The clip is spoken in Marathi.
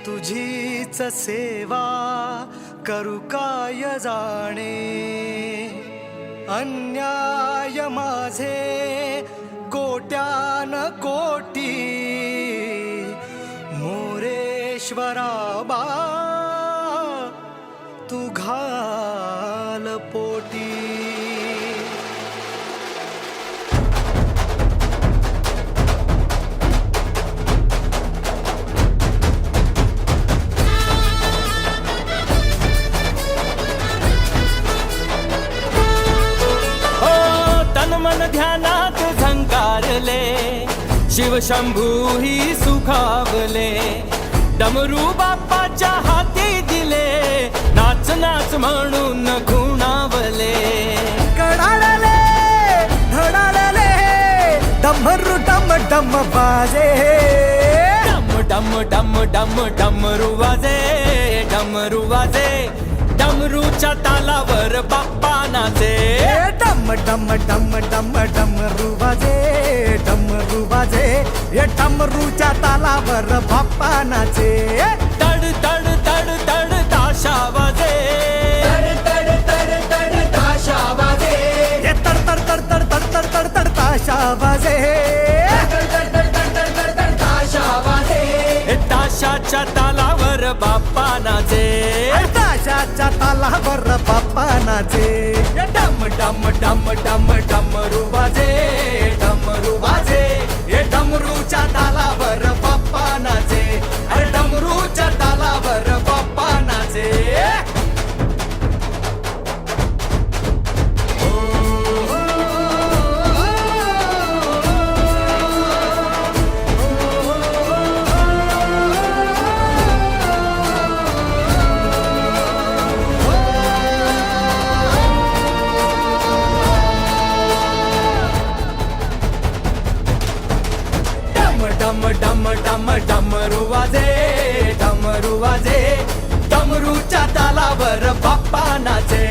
तुझीच सेवा करू काय जाणे, अन्याय माझे कोट्यान कोटी, मोरेश्वरा बा तू घाल पोटी. मन ध्यानात झंकारले, शिवशंभू ही सुखावले. डमरू बाप्पाच्या हाती दिले, नाच नाच म्हणून खुणावले. कडाळले धडाळले डमरू डम डम बाजे, डम डम डम डम डमरू वाजे, डमरू वाजे. डमरूच्या तालावर बाप्पा नाचे. डम डम डम डम डमरू वाजे, डमरू वाजे. हे डमरूच्या तालावर बाप्पा नाचे. तड तड तड तड ताशा वाजे, तड तड तड तड ताशा वाजे. हे तड तड तड तड तड तड तड तड ताशा वाजे, तड तड तड तड तड तड तड ताशा वाजे. ताशाच्या तालावर बाप्पा नाचे. ताशाच्या तालावर बाप्पा नाचे. डम डम डम डम डमरू वाजे, डमरू वाजे. हे डमरूच्या तालावर बाप्पा नाचे. अरे डमरूच्या तालावर बाप्पा नाचे. डम डम डम डमरू वाजे, डमरू वाजे. डमरूच्या तालावर बाप्पा नाचे.